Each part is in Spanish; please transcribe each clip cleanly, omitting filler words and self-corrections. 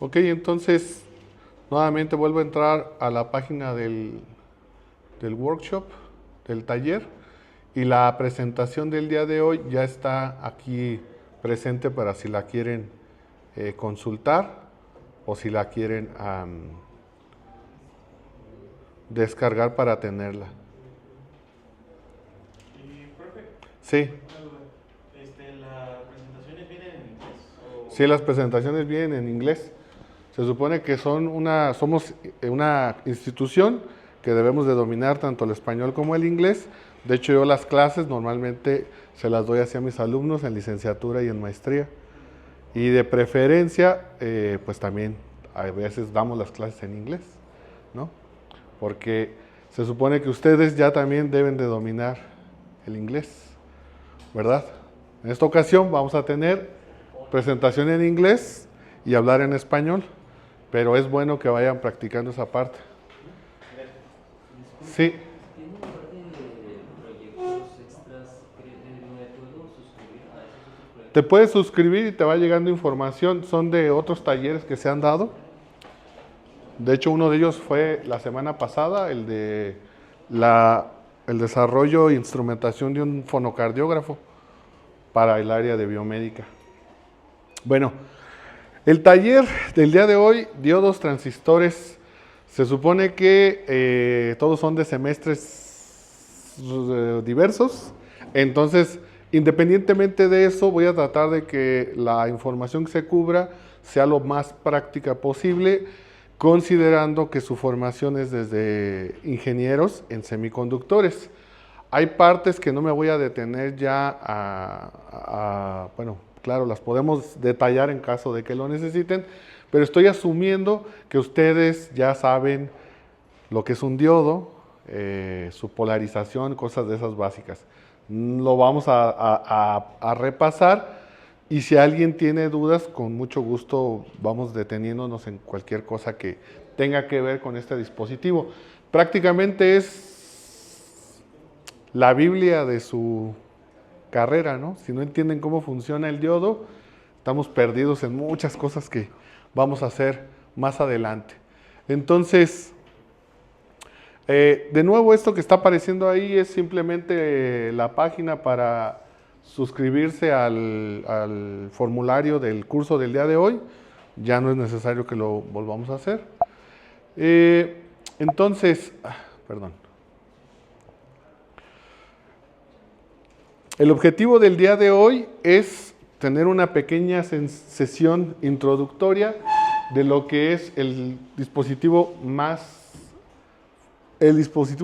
Ok, entonces nuevamente vuelvo a entrar a la página del workshop, del taller, y la presentación del día de hoy ya está aquí presente para si la quieren consultar o si la quieren descargar para tenerla. Profe, Sí, una duda. ¿Las presentaciones vienen en inglés sí, o...? las presentaciones vienen en inglés. Se supone que somos una institución que debemos de dominar tanto el español como el inglés. De hecho, yo las clases normalmente se las doy hacia mis alumnos en licenciatura y en maestría. Y de preferencia, pues también a veces damos las clases en inglés, ¿no? Porque se supone que ustedes ya también deben de dominar el inglés, ¿verdad? En esta ocasión vamos a tener presentación en inglés y hablar en español, pero es bueno que vayan practicando esa parte. Disculpe, Sí, ¿tiene un par de proyectos extras que me puedo suscribir a esos otros te proyectos? puedes suscribir y te va llegando información, son de otros talleres que se han dado. De hecho, uno de ellos fue la semana pasada, el de el desarrollo e instrumentación de un fonocardiógrafo para el área de biomédica. Bueno, el taller del día de hoy, diodos, transistores, se supone que todos son de semestres diversos, entonces, independientemente de eso, voy a tratar de que la información que se cubra sea lo más práctica posible, considerando que su formación es desde ingenieros en semiconductores. Hay partes que no me voy a detener ya bueno, claro, las podemos detallar en caso de que lo necesiten, pero estoy asumiendo que ustedes ya saben lo que es un diodo, su polarización, cosas de esas básicas. Lo vamos a repasar y si alguien tiene dudas, con mucho gusto vamos deteniéndonos en cualquier cosa que tenga que ver con este dispositivo. Prácticamente es la Biblia de su carrera, ¿no? Si no entienden cómo funciona el diodo, estamos perdidos en muchas cosas que vamos a hacer más adelante. Entonces, de nuevo, esto que está apareciendo ahí es simplemente la página para suscribirse al formulario del curso del día de hoy. Ya no es necesario que lo volvamos a hacer. Entonces, perdón. El objetivo del día de hoy es tener una pequeña sesión introductoria de lo que es el dispositivo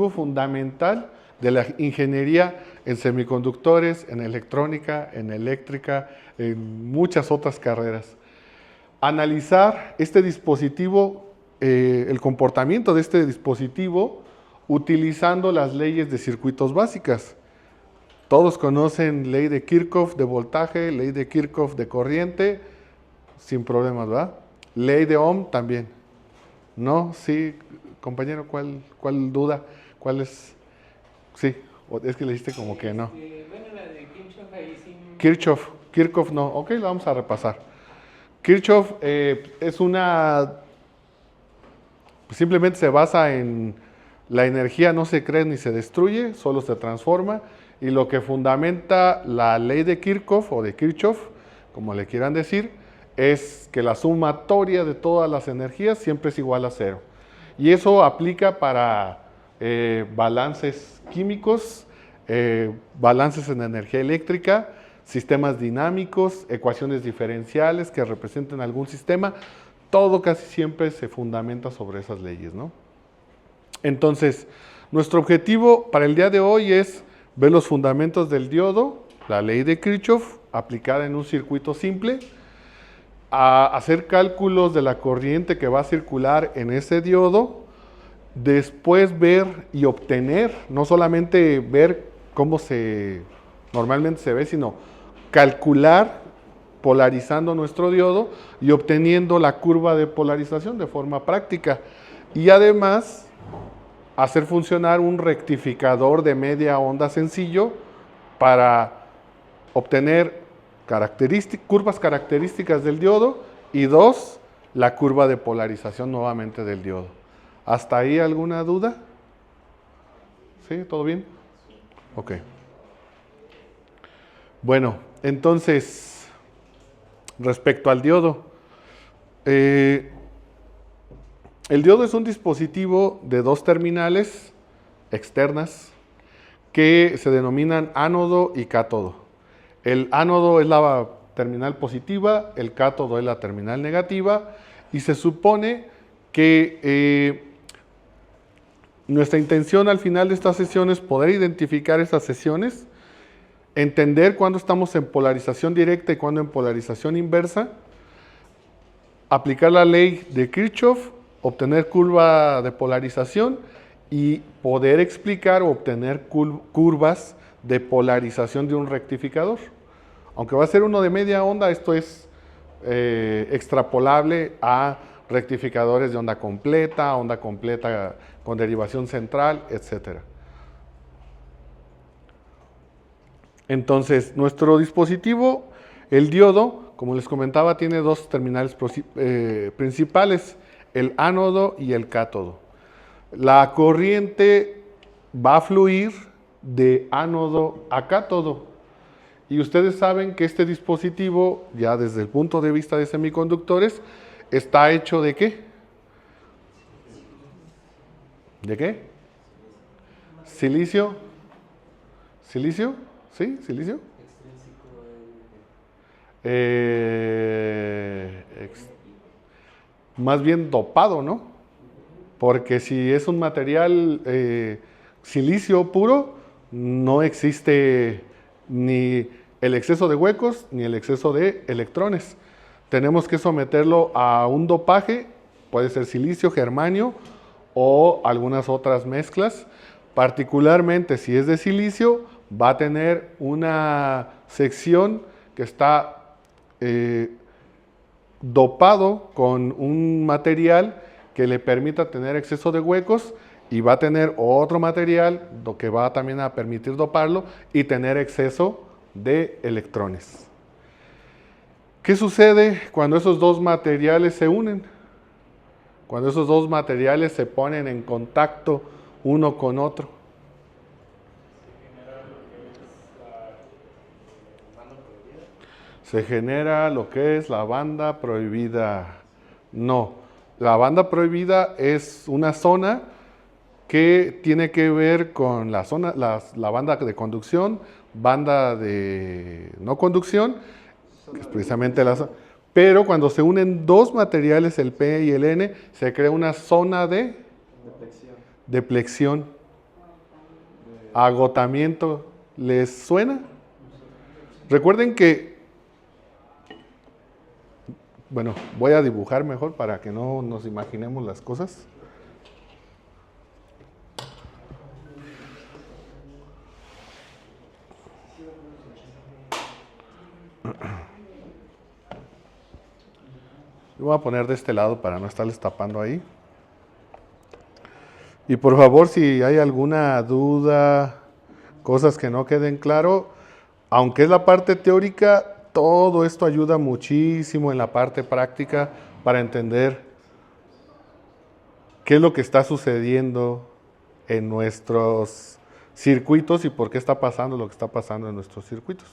fundamental de la ingeniería en semiconductores, en electrónica, en eléctrica, en muchas otras carreras. Analizar este dispositivo, el comportamiento de este dispositivo, utilizando las leyes de circuitos básicas. Todos conocen ley de Kirchhoff de voltaje, ley de Kirchhoff de corriente, sin problemas, ¿verdad? Ley de Ohm también. ¿No? Sí, compañero, ¿cuál duda? ¿Cuál es? Sí, es que le dijiste como que no. Bueno, la de Kirchhoff ahí sí... Kirchhoff no. Ok, lo vamos a repasar. Kirchhoff es simplemente se basa en la energía no se crea ni se destruye, solo se transforma. Y lo que fundamenta la ley de Kirchhoff o de Kirchhoff, como le quieran decir, es que la sumatoria de todas las energías siempre es igual a cero. Y eso aplica para balances químicos, balances en energía eléctrica, sistemas dinámicos, ecuaciones diferenciales que representen algún sistema. Todo casi siempre se fundamenta sobre esas leyes, ¿no? Entonces, nuestro objetivo para el día de hoy es ver los fundamentos del diodo, la ley de Kirchhoff, aplicada en un circuito simple, a hacer cálculos de la corriente que va a circular en ese diodo, después ver y obtener, no solamente ver cómo normalmente se ve, sino calcular polarizando nuestro diodo y obteniendo la curva de polarización de forma práctica. Y además hacer funcionar un rectificador de media onda sencillo para obtener curvas características del diodo y dos, la curva de polarización nuevamente del diodo. ¿Hasta ahí alguna duda? ¿Sí? ¿Todo bien? Ok. Bueno, entonces, respecto al diodo, el diodo es un dispositivo de dos terminales externas que se denominan ánodo y cátodo. El ánodo es la terminal positiva, el cátodo es la terminal negativa, y se supone que nuestra intención al final de esta sesión es poder identificar esas sesiones, entender cuándo estamos en polarización directa y cuándo en polarización inversa, aplicar la ley de Kirchhoff, obtener curva de polarización y poder explicar o obtener curvas de polarización de un rectificador. Aunque va a ser uno de media onda, esto es extrapolable a rectificadores de onda completa con derivación central, etc. Entonces, nuestro dispositivo, el diodo, como les comentaba, tiene dos terminales principales, el ánodo y el cátodo. La corriente va a fluir de ánodo a cátodo. Y ustedes saben que este dispositivo, ya desde el punto de vista de semiconductores, está hecho ¿de qué? ¿De qué? ¿Silicio? ¿Silicio? ¿Sí? ¿Silicio? Más bien dopado, ¿no? Porque si es un material silicio puro, no existe ni el exceso de huecos ni el exceso de electrones. Tenemos que someterlo a un dopaje, puede ser silicio, germanio o algunas otras mezclas. Particularmente si es de silicio, va a tener una sección que está dopado con un material que le permita tener exceso de huecos, y va a tener otro material que va también a permitir doparlo y tener exceso de electrones. ¿Qué sucede cuando esos dos materiales se unen? Cuando esos dos materiales se ponen en contacto uno con otro. Se genera lo que es la banda prohibida. No, la banda prohibida es una zona que tiene que ver con la banda de conducción, banda de no conducción, que es precisamente la zona. Pero cuando se unen dos materiales, el P y el N, se crea una zona de plexión. Agotamiento. ¿Les suena? Recuerden que, bueno, voy a dibujar mejor para que no nos imaginemos las cosas. Yo voy a poner de este lado para no estarles tapando ahí. Y por favor, si hay alguna duda, cosas que no queden claro, aunque es la parte teórica, todo esto ayuda muchísimo en la parte práctica para entender qué es lo que está sucediendo en nuestros circuitos y por qué está pasando lo que está pasando en nuestros circuitos.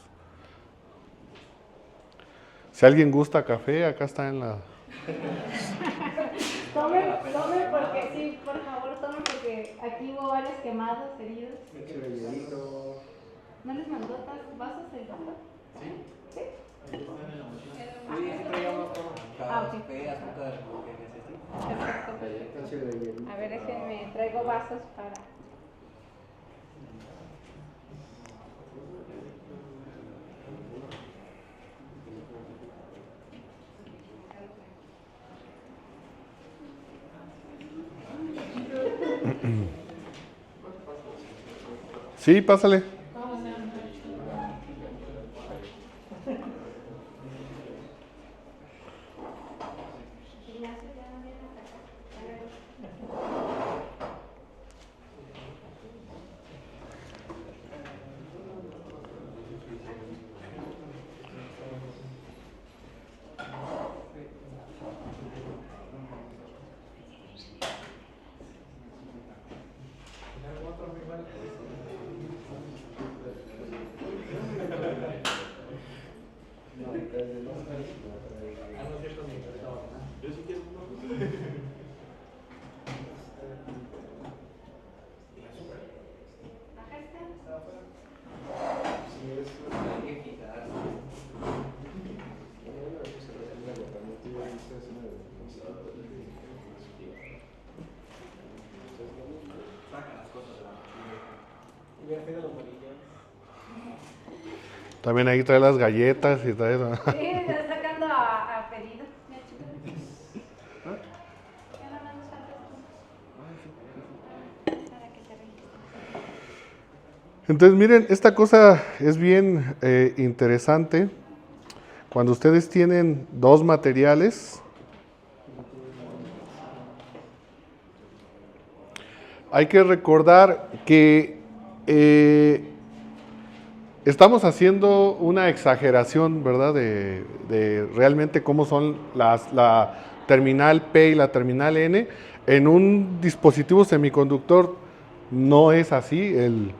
Si alguien gusta café, acá está en la... Tomen porque sí, por favor, tomen porque aquí hubo varios quemados, heridos. ¿No les mandó vasos el doctor? ¿Sí? ¿Sí? Ahí están en la mochila. Ok. Perfecto. A ver, déjenme, traigo vasos para... Sí, pásale. Yo sí quiero uno. Hay que fijarse. Saca las cosas de la También ahí trae las galletas y trae... Sí, está sacando a pedido. Mira, chico. Ya nada más nos falta esto. Para que te registres. Entonces, miren, esta cosa es bien interesante. Cuando ustedes tienen dos materiales, hay que recordar que estamos haciendo una exageración, ¿verdad? De realmente cómo son la terminal P y la terminal N. En un dispositivo semiconductor no es así. El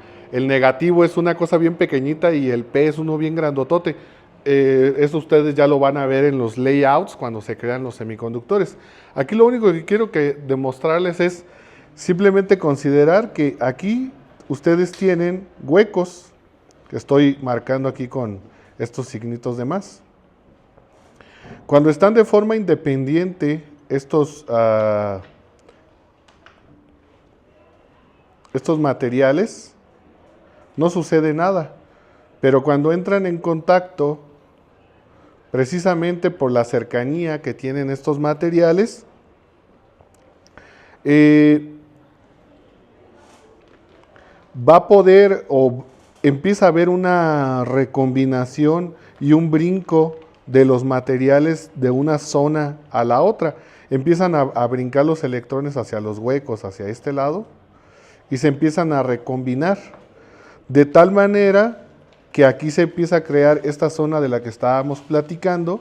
negativo es una cosa bien pequeñita y el P es uno bien grandotote. Eso ustedes ya lo van a ver en los layouts cuando se crean los semiconductores. Aquí lo único que quiero demostrarles es simplemente considerar que aquí ustedes tienen huecos, que estoy marcando aquí con estos signitos de más. Cuando están de forma independiente estos materiales, no sucede nada. Pero cuando entran en contacto, precisamente por la cercanía que tienen estos materiales, va a poder o empieza a haber una recombinación y un brinco de los materiales de una zona a la otra. Empiezan a brincar los electrones hacia los huecos, hacia este lado, y se empiezan a recombinar. De tal manera que aquí se empieza a crear esta zona de la que estábamos platicando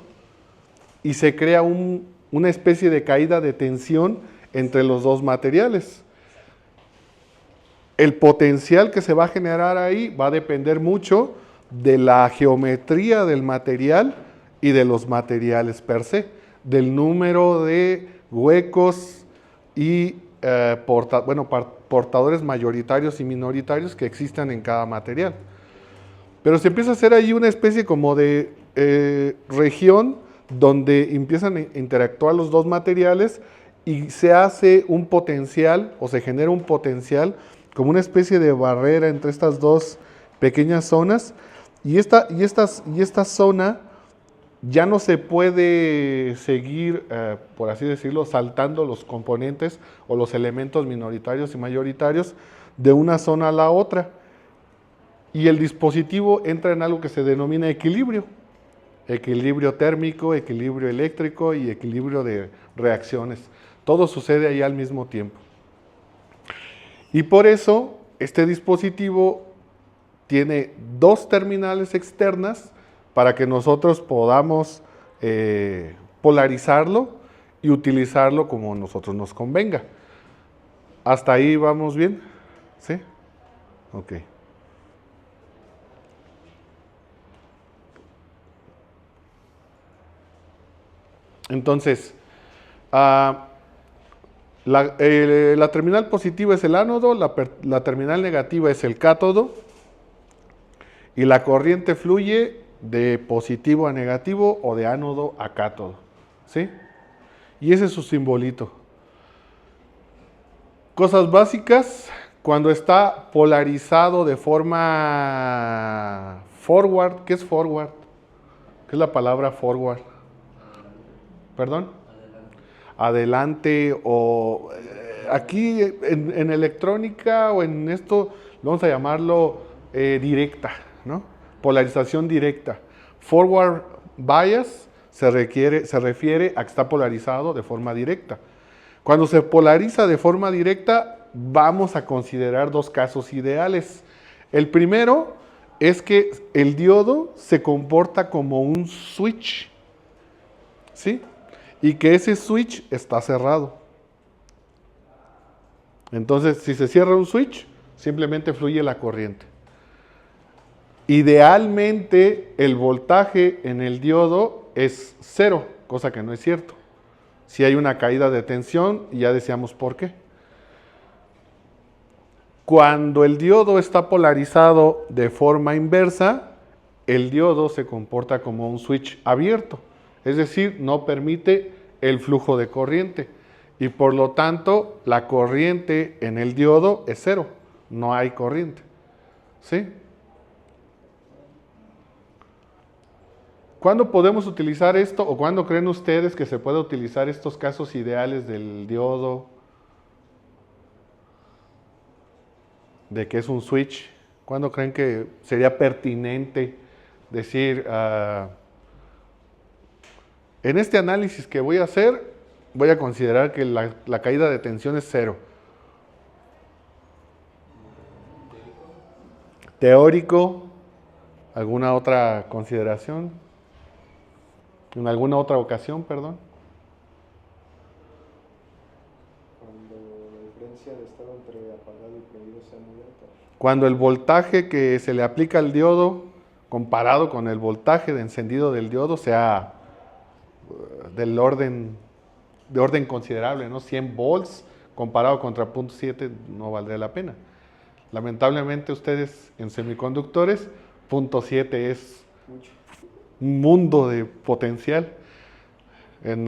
y se crea una especie de caída de tensión entre los dos materiales. El potencial que se va a generar ahí va a depender mucho de la geometría del material y de los materiales per se, del número de huecos y portadores mayoritarios y minoritarios que existan en cada material. Pero se empieza a hacer ahí una especie como de región donde empiezan a interactuar los dos materiales y se hace un potencial o se genera un potencial como una especie de barrera entre estas dos pequeñas zonas y esta zona ya no se puede seguir, por así decirlo, saltando los componentes o los elementos minoritarios y mayoritarios de una zona a la otra. Y el dispositivo entra en algo que se denomina equilibrio. Equilibrio térmico, equilibrio eléctrico y equilibrio de reacciones. Todo sucede ahí al mismo tiempo. Y por eso este dispositivo tiene dos terminales externas para que nosotros podamos polarizarlo y utilizarlo como a nosotros nos convenga. ¿Hasta ahí vamos bien? ¿Sí? Ok. Entonces, la terminal positiva es el ánodo, la terminal negativa es el cátodo y la corriente fluye de positivo a negativo o de ánodo a cátodo, ¿sí? Y ese es su simbolito. Cosas básicas, cuando está polarizado de forma forward, ¿qué es forward? ¿Qué es la palabra forward? ¿Perdón? Adelante o aquí en electrónica o en esto vamos a llamarlo directa, ¿no? Polarización directa. Forward bias se refiere a que está polarizado de forma directa. Cuando se polariza de forma directa, vamos a considerar dos casos ideales. El primero es que el diodo se comporta como un switch, ¿sí? Y que ese switch está cerrado. Entonces, si se cierra un switch, simplemente fluye la corriente. Idealmente, el voltaje en el diodo es 0, cosa que no es cierto. Si hay una caída de tensión, y ya decíamos por qué. Cuando el diodo está polarizado de forma inversa, el diodo se comporta como un switch abierto, es decir, no permite el flujo de corriente y por lo tanto la corriente en el diodo es 0, no hay corriente. ¿Sí? ¿Cuándo podemos utilizar esto o cuándo creen ustedes que se puede utilizar estos casos ideales del diodo? De que es un switch. ¿Cuándo creen que sería pertinente decir, en este análisis que voy a hacer, voy a considerar que la caída de tensión es 0? Teórico, ¿alguna otra consideración? ¿En alguna otra ocasión, perdón? Cuando la diferencia de estado entre apagado y prendido sea muy alta. Cuando el voltaje que se le aplica al diodo comparado con el voltaje de encendido del diodo sea de orden considerable, ¿no? 100 volts comparado contra 0.7 no valdría la pena. Lamentablemente ustedes en semiconductores, 0.7 es un mundo de potencial.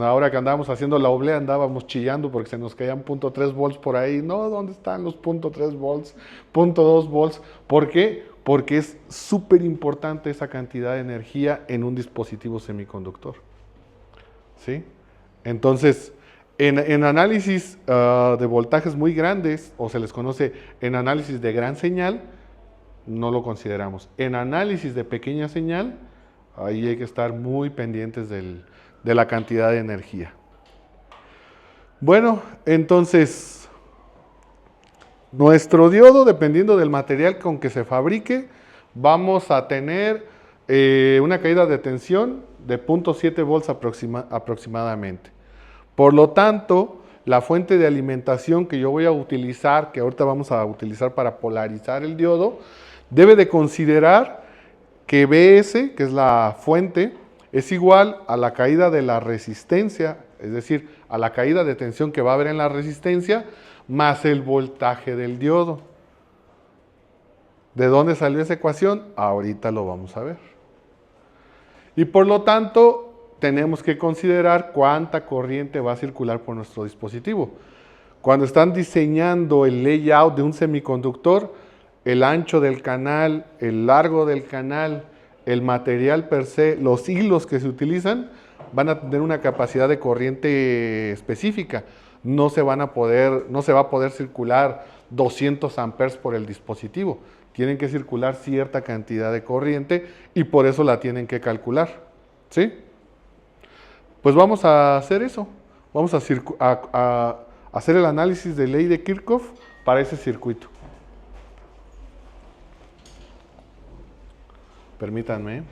Ahora que andábamos haciendo la oblea andábamos chillando porque se nos caían 0.3 volts por ahí. No, ¿dónde están los 0.3 volts? 0.2 volts. ¿Por qué? Porque es súper importante esa cantidad de energía en un dispositivo semiconductor. ¿Sí? Entonces, en análisis de voltajes muy grandes, o se les conoce en análisis de gran señal, no lo consideramos. En análisis de pequeña señal, ahí hay que estar muy pendientes de la cantidad de energía. Bueno, entonces, nuestro diodo, dependiendo del material con que se fabrique, vamos a tener una caída de tensión de 0.7 volts aproximadamente. Por lo tanto, la fuente de alimentación que yo voy a utilizar, que ahorita vamos a utilizar para polarizar el diodo, debe de considerar que Bs, que es la fuente, es igual a la caída de la resistencia, es decir, a la caída de tensión que va a haber en la resistencia, más el voltaje del diodo. ¿De dónde salió esa ecuación? Ahorita lo vamos a ver. Y por lo tanto, tenemos que considerar cuánta corriente va a circular por nuestro dispositivo. Cuando están diseñando el layout de un semiconductor, el ancho del canal, el largo del canal, el material per se, los hilos que se utilizan, van a tener una capacidad de corriente específica. No se va a poder circular 200 amperes por el dispositivo. Tienen que circular cierta cantidad de corriente y por eso la tienen que calcular. ¿Sí? Pues vamos a hacer eso. Vamos a hacer el análisis de ley de Kirchhoff para ese circuito. Permítanme.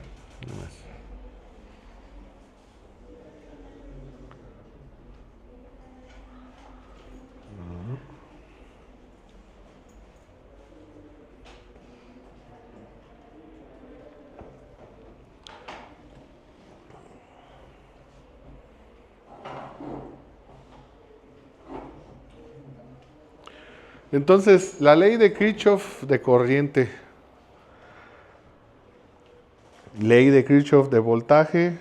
Entonces, la ley de Kirchhoff de corriente, ley de Kirchhoff de voltaje,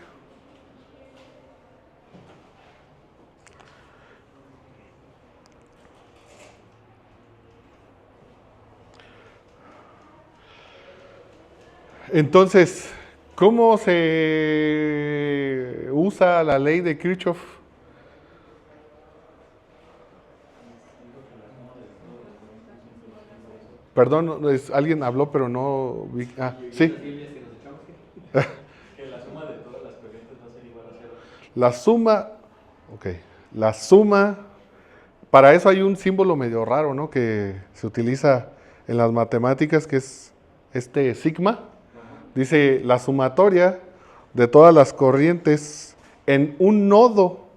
entonces, ¿cómo se usa la ley de Kirchhoff? Perdón, alguien habló, pero no vi. Ah, sí. Que la suma de todas las corrientes va a ser igual a 0. La suma, ok, la suma, para eso hay un símbolo medio raro, ¿no? Que se utiliza en las matemáticas, que es este sigma. Dice la sumatoria de todas las corrientes en un nodo,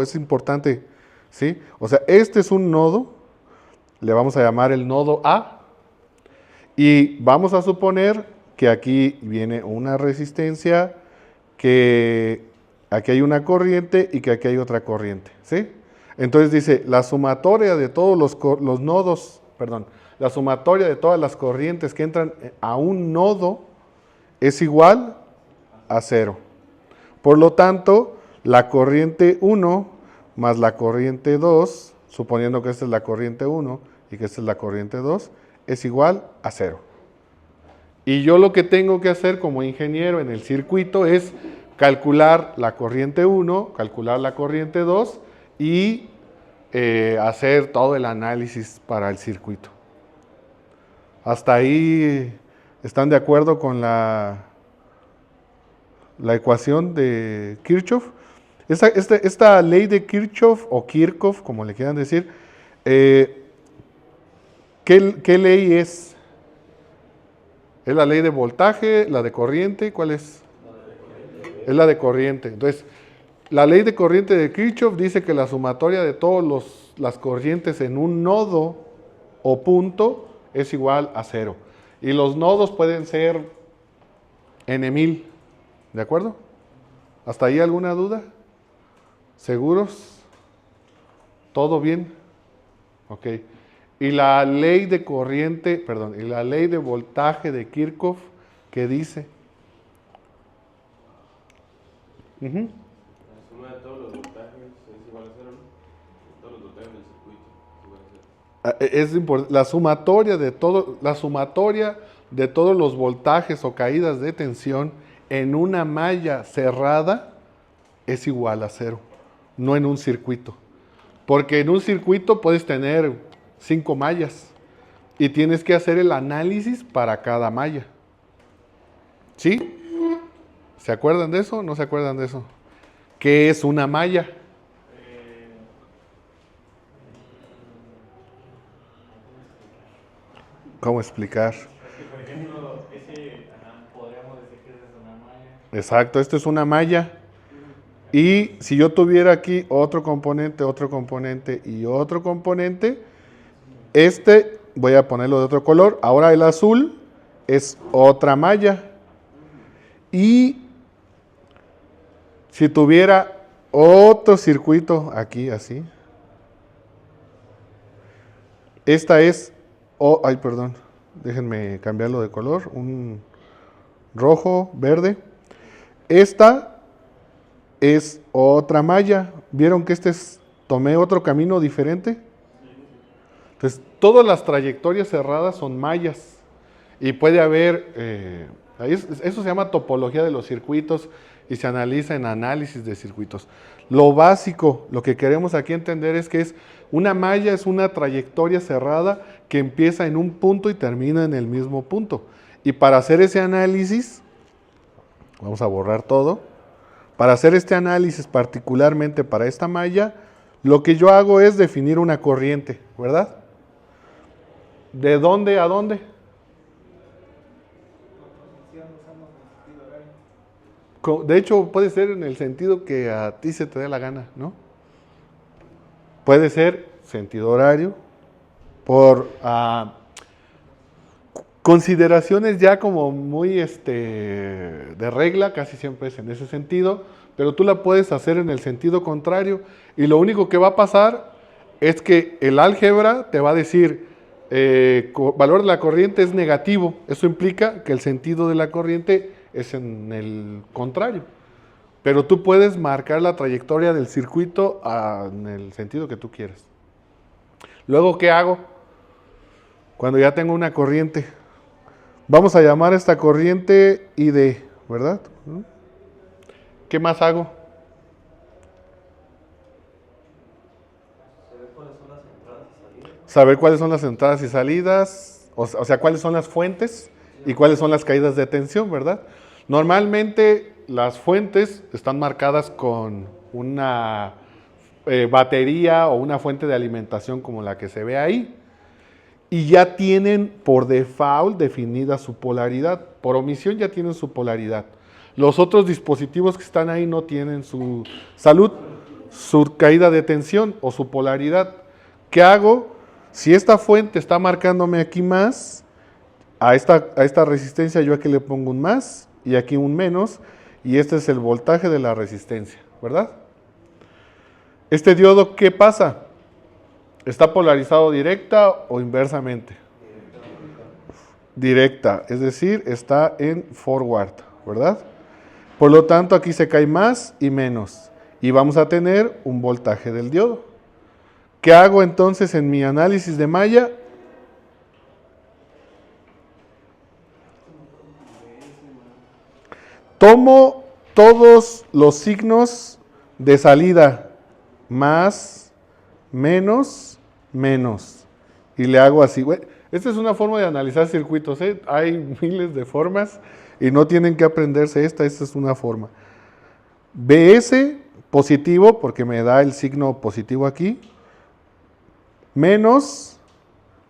es importante, ¿sí? O sea, este es un nodo, le vamos a llamar el nodo A, y vamos a suponer que aquí viene una resistencia, que aquí hay una corriente y que aquí hay otra corriente, ¿sí? Entonces dice, la sumatoria de todos los nodos, perdón, la sumatoria de todas las corrientes que entran a un nodo es igual a 0. Por lo tanto, la corriente 1 más la corriente 2, suponiendo que esta es la corriente 1 y que esta es la corriente 2, es igual a 0. Y yo lo que tengo que hacer como ingeniero en el circuito es calcular la corriente 1, calcular la corriente 2 y hacer todo el análisis para el circuito. ¿Hasta ahí están de acuerdo con la ecuación de Kirchhoff? Esta ley de Kirchhoff o Kirchhoff, como le quieran decir, ¿qué ley es? ¿Es la ley de voltaje, la de corriente? ¿Cuál es? Es la de corriente. Entonces, la ley de corriente de Kirchhoff dice que la sumatoria de todas las corrientes en un nodo o punto es igual a 0. Y los nodos pueden ser n.000. ¿De acuerdo? ¿Hasta ahí alguna duda? ¿Seguros? ¿Todo bien? Ok. Y la ley de corriente, perdón, y la ley de voltaje de Kirchhoff, ¿qué dice? La suma de todos los voltajes es igual a 0, ¿no? Todos los voltajes del circuito es igual a 0. La sumatoria de todos los voltajes o caídas de tensión en una malla cerrada es igual a 0, no en un circuito. Porque en un circuito puedes tener 5 mallas y tienes que hacer el análisis para cada malla. ¿Sí? ¿Se acuerdan de eso o no se acuerdan de eso? ¿Qué es una malla? ¿Cómo explicar? Por ejemplo, podríamos decir que esa es una malla. Exacto, esto es una malla. Y si yo tuviera aquí otro componente y otro componente, voy a ponerlo de otro color. Ahora el azul es otra malla. Y si tuviera otro circuito aquí, así. Esta es, perdón, déjenme cambiarlo de color. Un rojo, verde. Esta es otra malla. ¿Vieron que tomé otro camino diferente? Entonces, todas las trayectorias cerradas son mallas. Y puede haber, eso se llama topología de los circuitos y se analiza en análisis de circuitos. Lo básico, lo que queremos aquí entender es que una malla es una trayectoria cerrada que empieza en un punto y termina en el mismo punto. Y para hacer ese análisis, vamos a borrar todo. Para hacer este análisis particularmente para esta malla, lo que yo hago es definir una corriente, ¿verdad? ¿De dónde a dónde? De hecho, puede ser en el sentido que a ti se te dé la gana, ¿no? Puede ser sentido horario, por consideraciones ya como muy de regla, casi siempre es en ese sentido, pero tú la puedes hacer en el sentido contrario y lo único que va a pasar es que el álgebra te va a decir valor de la corriente es negativo. Eso implica que el sentido de la corriente es en el contrario. Pero tú puedes marcar la trayectoria del circuito en el sentido que tú quieras. Luego, ¿qué hago? Cuando ya tengo una corriente, vamos a llamar a esta corriente ID, ¿verdad? ¿Qué más hago? Saber cuáles son las entradas y salidas, o sea, cuáles son las fuentes y cuáles son las caídas de tensión, ¿verdad? Normalmente las fuentes están marcadas con una batería o una fuente de alimentación como la que se ve ahí. Y ya tienen por default definida su polaridad. Por omisión ya tienen su polaridad. Los otros dispositivos que están ahí no tienen su caída de tensión o su polaridad. ¿Qué hago? Si esta fuente está marcándome aquí más, A esta resistencia yo aquí le pongo un más y aquí un menos, y este es el voltaje de la resistencia, ¿verdad? Este diodo, ¿qué pasa? ¿Está polarizado directa o inversamente? Directa, es decir, está en forward, ¿verdad? Por lo tanto, aquí se cae más y menos, y vamos a tener un voltaje del diodo. ¿Qué hago entonces en mi análisis de malla? Tomo todos los signos de salida, más, menos, menos, y le hago así. Esta es una forma de analizar circuitos, ¿eh? Hay miles de formas y no tienen que aprenderse esta es una forma. BS positivo, porque me da el signo positivo aquí, menos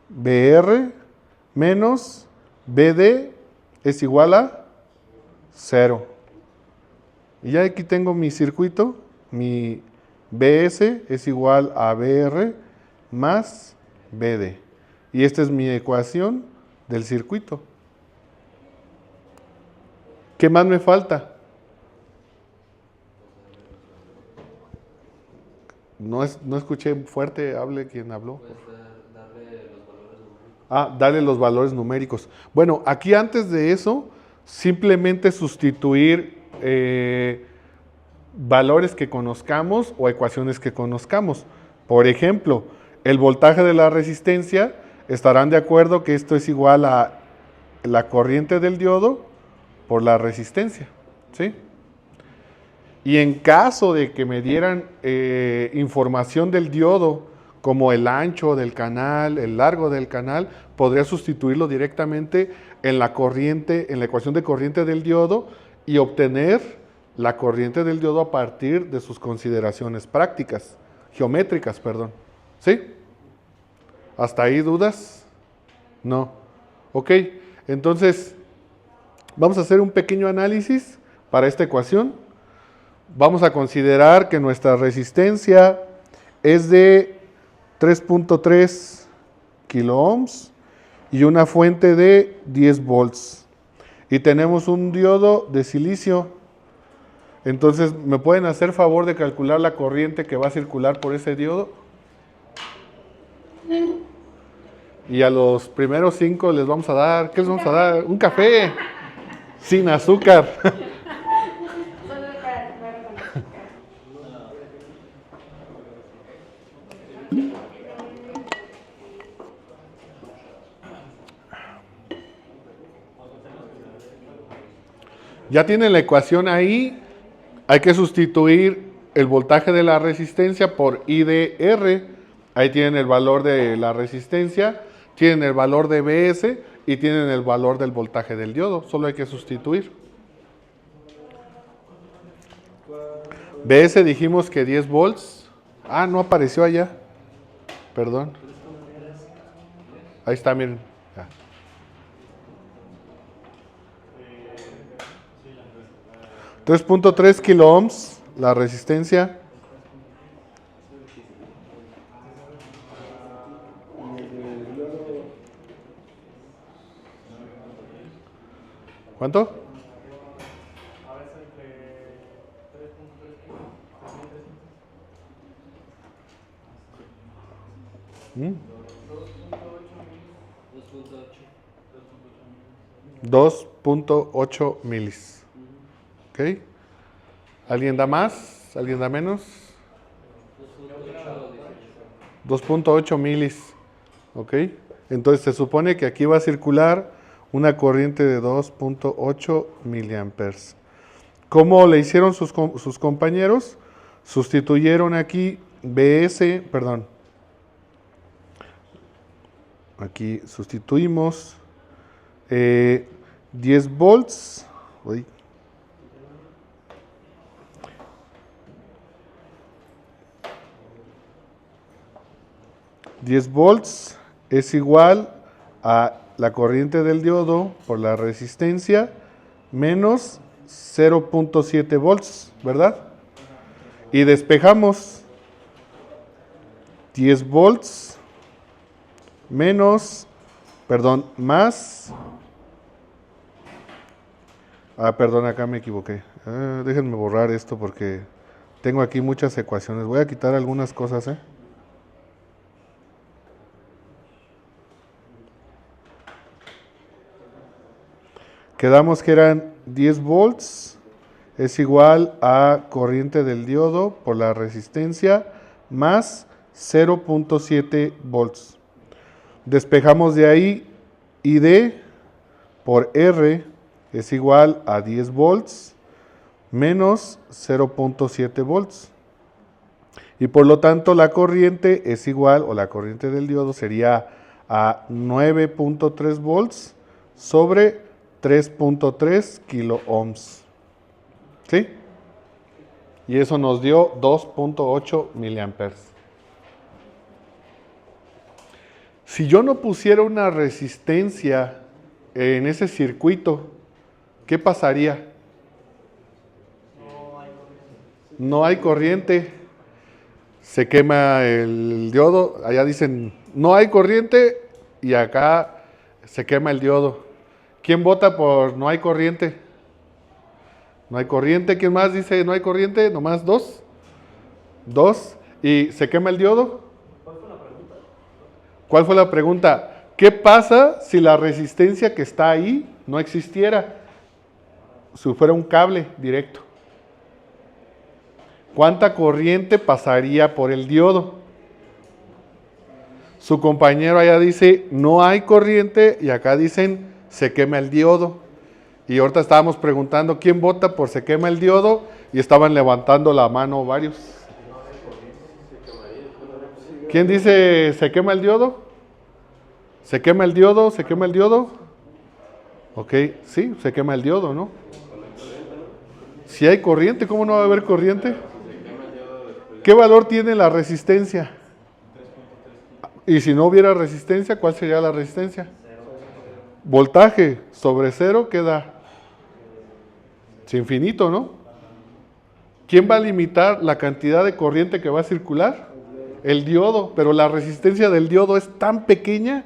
BR menos BD es igual a 0. Y ya aquí tengo mi circuito, mi BS es igual a BR más BD. Y esta es mi ecuación del circuito. ¿Qué más me falta? No escuché fuerte, hable quien habló. Puedes darle los valores numéricos. Darle los valores numéricos. Bueno, aquí antes de eso, simplemente sustituir valores que conozcamos o ecuaciones que conozcamos. Por ejemplo, el voltaje de la resistencia, estarán de acuerdo que esto es igual a la corriente del diodo por la resistencia, ¿sí? Y en caso de que me dieran información del diodo, como el ancho del canal, el largo del canal, podría sustituirlo directamente en la corriente, en la ecuación de corriente del diodo y obtener la corriente del diodo a partir de sus consideraciones prácticas, geométricas, perdón. ¿Sí? ¿Hasta ahí dudas? No. Ok, entonces vamos a hacer un pequeño análisis para esta ecuación. Vamos a considerar que nuestra resistencia es de 3.3 kiloohms y una fuente de 10 volts. Y tenemos un diodo de silicio. Entonces, ¿me pueden hacer favor de calcular la corriente que va a circular por ese diodo? Y a los primeros 5 les vamos a dar, ¿qué les vamos a dar? Un café sin azúcar. Solo para con azúcar. Ya tienen la ecuación ahí. Hay que sustituir el voltaje de la resistencia por IDR. Ahí tienen el valor de la resistencia, tienen el valor de BS y tienen el valor del voltaje del diodo. Solo hay que sustituir. BS dijimos que 10 volts. No apareció allá. Perdón. Ahí está, miren. Ya. 3.3 kiloohms la resistencia. ¿Cuánto? Ahora es entre 3.3 kilos, 2.8 milis. ¿Ok? ¿Alguien da más? ¿Alguien da menos? 2.8 milis. ¿Ok? Entonces se supone que aquí va a circular una corriente de 2.8 miliamperes. ¿Cómo le hicieron sus compañeros? Sustituyeron aquí BS, perdón. Aquí sustituimos 10 volts. Uy. $10 volts es igual a la corriente del diodo por la resistencia menos 0.7 volts, ¿verdad? Y despejamos 10 volts más Ah, perdón, acá me equivoqué. Déjenme borrar esto porque tengo aquí muchas ecuaciones. Voy a quitar algunas cosas, ¿eh? Quedamos que eran 10 volts, es igual a corriente del diodo por la resistencia más 0.7 volts. Despejamos de ahí ID por R es igual a 10 volts menos 0.7 volts. Y por lo tanto la corriente es igual, o la corriente del diodo sería a 9.3 volts sobre 3.3 kilo ohms. ¿Sí? Y eso nos dio 2.8 miliamperes. Si yo no pusiera una resistencia en ese circuito, ¿qué pasaría? No hay corriente. Se quema el diodo. Allá dicen, no hay corriente, y acá se quema el diodo. ¿Quién vota por no hay corriente? No hay corriente. ¿Quién más dice no hay corriente? Nomás dos. Dos. ¿Y se quema el diodo? ¿Cuál fue la pregunta? ¿Qué pasa si la resistencia que está ahí no existiera? Si fuera un cable directo. ¿Cuánta corriente pasaría por el diodo? Su compañero allá dice no hay corriente y acá dicen se quema el diodo. Y ahorita estábamos preguntando quién vota por se quema el diodo y estaban levantando la mano varios. ¿Quién dice se quema el diodo? ¿Se quema el diodo? ¿Se quema el diodo? Ok, sí, se quema el diodo, ¿no? Si hay corriente, ¿cómo no va a haber corriente? ¿Qué valor tiene la resistencia? Y si no hubiera resistencia, ¿cuál sería la resistencia? Voltaje sobre cero, ¿qué da? Es infinito, ¿no? ¿Quién va a limitar la cantidad de corriente que va a circular? El diodo, pero la resistencia del diodo es tan pequeña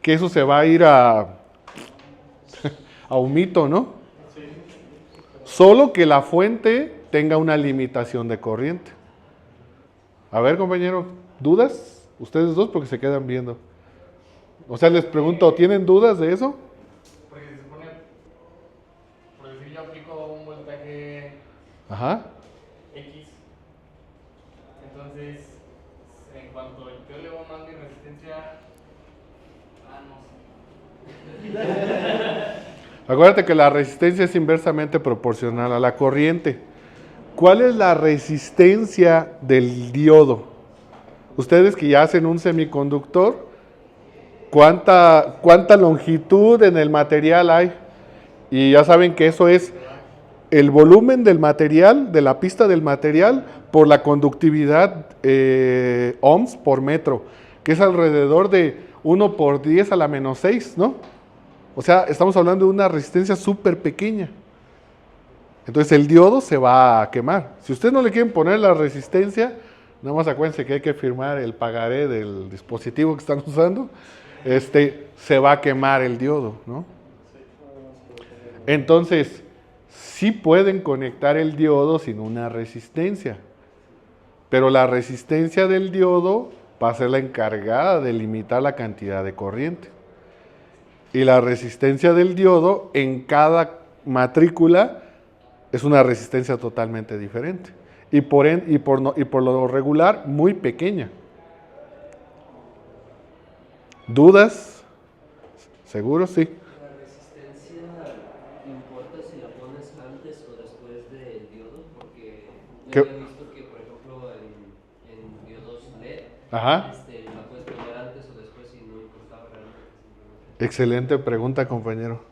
que eso se va a ir a un mito, ¿no? Solo que la fuente tenga una limitación de corriente. A ver, compañero, ¿dudas? Ustedes dos porque se quedan viendo. O sea, les pregunto, ¿tienen dudas de eso? Porque se supone, por decir, yo aplico un voltaje Ajá. X. Entonces, en cuanto yo elevo más mi resistencia, no sé. Acuérdate que la resistencia es inversamente proporcional a la corriente. ¿Cuál es la resistencia del diodo? Ustedes que ya hacen un semiconductor, ¿cuánta longitud en el material hay? Y ya saben que eso es el volumen del material, de la pista del material, por la conductividad ohms por metro, que es alrededor de 1 por 10 a la menos 6, ¿no? O sea, estamos hablando de una resistencia súper pequeña. Entonces el diodo se va a quemar. Si ustedes no le quieren poner la resistencia, nada más acuérdense que hay que firmar el pagaré del dispositivo que están usando, se va a quemar el diodo, ¿no? Entonces, sí pueden conectar el diodo sin una resistencia, pero la resistencia del diodo va a ser la encargada de limitar la cantidad de corriente. Y la resistencia del diodo en cada matrícula es una resistencia totalmente diferente. Y por lo regular, muy pequeña. ¿Dudas? ¿Seguro? Sí. ¿La resistencia importa si la pones antes o después del diodo? Porque yo he visto que, por ejemplo, en diodos LED, Ajá. la puedes poner antes o después y no importaba realmente. Excelente pregunta, compañero.